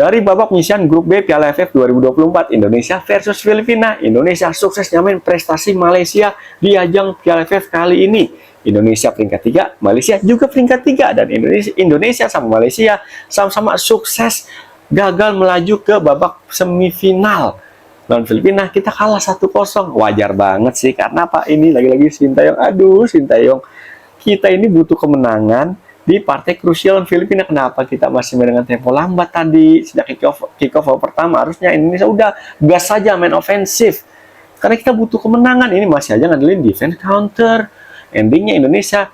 Dari babak penyisihan grup B Piala AFF 2024 Indonesia versus Filipina, Indonesia sukses nyamain prestasi Malaysia di ajang Piala AFF kali ini. Indonesia peringkat 3, Malaysia juga peringkat 3, dan Indonesia sama Malaysia sama-sama sukses gagal melaju ke babak semifinal. Lawan Filipina kita kalah 1-0. Wajar banget sih, karena apa? Ini lagi-lagi Sintayong. Aduh, Sintayong. Kita ini butuh kemenangan di partai krusial Filipina. Kenapa kita masih main dengan tempo lambat tadi? Sejak kick-off pertama harusnya Indonesia udah gas saja main ofensif. Karena kita butuh kemenangan. Ini masih aja ngandelin defense counter. Endingnya Indonesia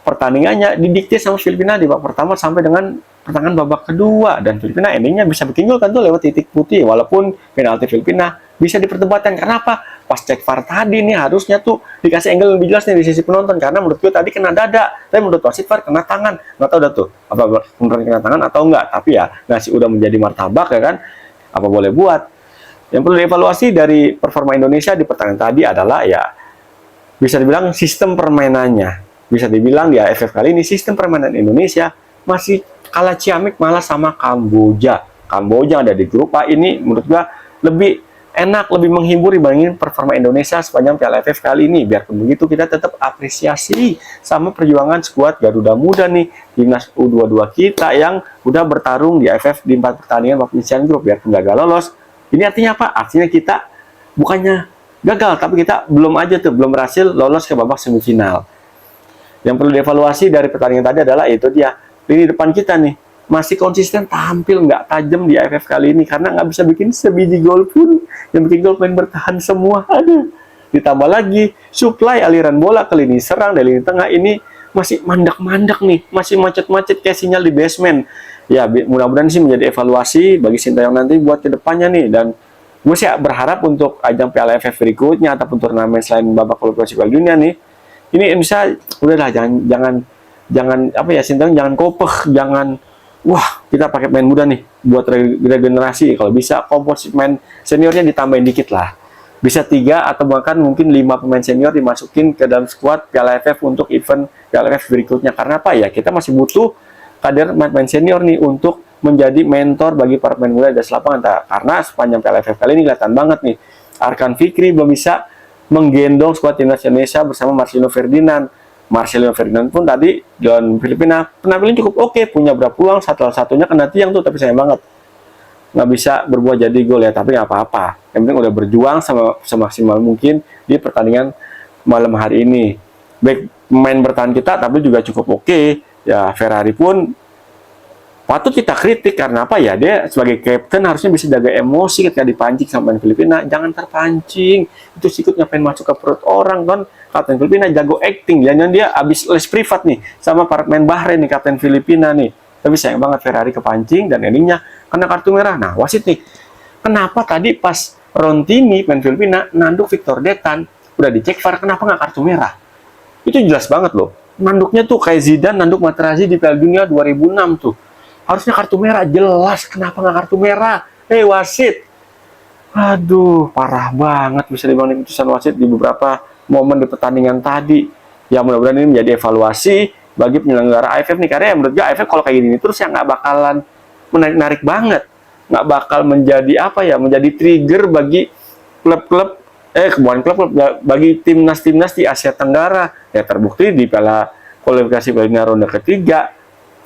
pertandingannya didikte sama Filipina di babak pertama sampai dengan pertengahan babak kedua, dan Filipina endingnya bisa bikin gol kan tuh lewat titik putih, walaupun penalti Filipina bisa diperdebatkan. Kenapa? Pas cek VAR tadi nih harusnya tuh dikasih angle lebih jelas nih di sisi penonton, karena menurut gue tadi kena dada, tapi menurut wasit VAR kena tangan. Nggak tahu dah tuh apa beneran kena tangan atau enggak, tapi ya ngasih udah menjadi martabak ya kan, apa boleh buat. Yang perlu dievaluasi dari performa Indonesia di pertandingan tadi adalah ya bisa dibilang sistem permainannya. Bisa dibilang di AFF kali ini sistem permainan Indonesia masih kalah ciamik malah sama Kamboja. Kamboja ada di grup A ini menurut gua lebih enak, lebih menghibur dibandingin performa Indonesia sepanjang Piala AFF kali ini. Biarpun begitu kita tetap apresiasi sama perjuangan skuad Garuda Muda nih, timnas U22 kita yang udah bertarung di AFF di 4 pertandingan babak penyisihan grup, biarpun gagal lolos. Ini artinya apa? Artinya kita bukannya gagal, tapi kita belum berhasil lolos ke babak semifinal. Yang perlu dievaluasi dari pertandingan tadi adalah itu dia, lini depan kita nih masih konsisten tampil nggak tajam di AFF kali ini, karena nggak bisa bikin sebiji gol pun. Yang bikin gol main bertahan semua. Aduh. Ditambah lagi suplai aliran bola ke lini serang dari lini tengah ini masih mandak-mandak nih, masih macet-macet kayak sinyal di basement. Ya mudah-mudahan sih menjadi evaluasi bagi Sintayong nanti buat kedepannya nih, dan gue sih berharap untuk ajang Piala AFF berikutnya ataupun turnamen selain babak kualifikasi Piala Dunia nih, ini Indonesia udahlah jangan apa ya, Sintayong jangan kopeh, jangan wah kita pakai pemain muda nih buat regenerasi. Kalau bisa komposit main seniornya ditambahin dikit lah, bisa 3 atau bahkan mungkin 5 pemain senior dimasukin ke dalam skuad Piala AFF untuk event Piala AFF berikutnya. Karena apa ya, kita masih butuh kader pemain senior nih untuk menjadi mentor bagi para pemain muda di atas lapangan. Karena sepanjang Piala AFF kali ini kelihatan banget nih, Arkan Fikri belum bisa menggendong skuad timnas Indonesia bersama Marcelino Ferdinand. Marcelino Ferdinand pun tadi lawan Filipina penampilan cukup oke, punya berapa peluang, satunya kena tiang tuh, tapi sayang banget nggak bisa berbuah jadi gol ya. Tapi nggak apa-apa, yang penting udah berjuang semaksimal mungkin di pertandingan malam hari ini. Baik pemain bertahan kita tapi juga cukup oke ya. Ferrari pun patut kita kritik, karena apa ya, dia sebagai kapten harusnya bisa jaga emosi ketika dipancing sama pemain Filipina. Jangan terpancing, itu sikut ngapain masuk ke perut orang kan. Kapten Filipina jago acting, jangan dia habis les privat nih sama para pemain Bahrain nih, kapten Filipina nih. Tapi sayang banget Ferrari kepancing dan endingnya kena kartu merah. Nah wasit nih, kenapa tadi pas Rontini pemain Filipina nanduk Victor Detan udah dicek VAR, kenapa nggak kartu merah? Itu jelas banget loh, nanduknya tuh kayak Zidane nanduk Materazzi di Piala Dunia 2006 tuh. Harusnya kartu merah, jelas. Kenapa nggak kartu merah? Hei wasit. Aduh, parah banget bisa dibanding putusan wasit di beberapa momen di pertandingan tadi. Ya mudah-mudahan ini menjadi evaluasi bagi penyelenggara AFF nih. Karena ya menurut gue AFF kalau kayak gini terus ya nggak bakalan menarik banget. Nggak bakal menjadi apa ya, menjadi trigger bagi klub-klub, bukan klub-klub, bagi timnas-timnas di Asia Tenggara. Ya terbukti di Piala kualifikasi Piala Dunia ronde ketiga,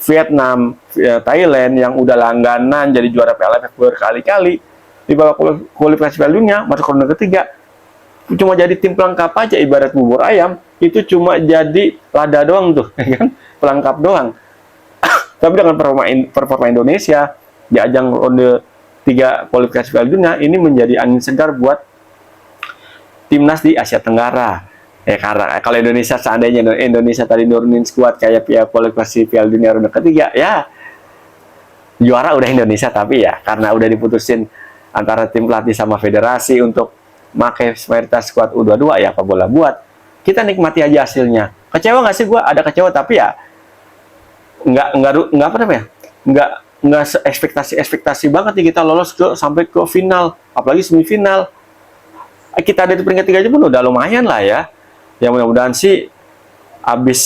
Vietnam, Thailand yang udah langganan jadi juara Piala AFF berkali-kali di babak kualifikasi Piala Dunia masuk ronde ketiga cuma jadi tim pelengkap aja, ibarat bubur ayam itu cuma jadi lada doang tuh kan, pelengkap doang. Tapi dengan performa Indonesia di ajang ronde 3 kualifikasi Piala Dunia ini menjadi angin segar buat timnas di Asia Tenggara. Ya karena kalau Indonesia, seandainya Indonesia tadi nurunin skuad kayak kualifikasi Piala Dunia ronde ketiga, ya juara udah Indonesia. Tapi ya karena udah diputusin antara tim pelatih sama federasi untuk pakai mayoritas skuad U22, ya apa boleh buat, kita nikmati aja hasilnya. Kecewa nggak sih gue? Ada kecewa, tapi ya nggak apa namanya, nggak ekspektasi banget nih kita lolos sampai ke final, apalagi semifinal. Kita ada di peringkat 3 aja pun udah lumayan lah ya. Ya mudah-mudahan sih abis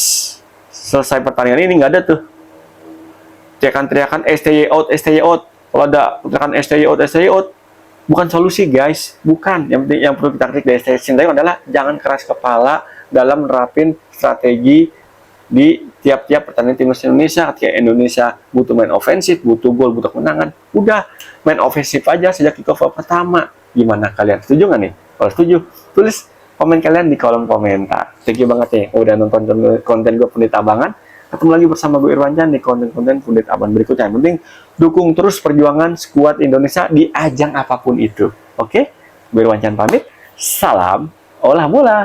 selesai pertandingan ini nggak ada tuh teriakan-teriakan STY out, STY out. kalau ada tekan STY out, bukan solusi guys, bukan. Yang penting yang perlu kita kritik dari Sintayong adalah jangan keras kepala dalam menerapin strategi di tiap-tiap pertandingan timnas Indonesia. Ketika Indonesia butuh main ofensif, butuh gol, butuh kemenangan, udah main ofensif aja sejak kick-off pertama. Gimana kalian? Setuju nggak nih? Kalau setuju, tulis komen kalian di kolom komentar. Thank you banget nih udah nonton konten gue Pundit Abangan. Ketemu lagi bersama gue Irwansyah di konten-konten Pundit Abangan berikutnya. Yang penting dukung terus perjuangan skuad Indonesia di ajang apapun itu. Oke? Gue Irwansyah pamit. Salam olah bola.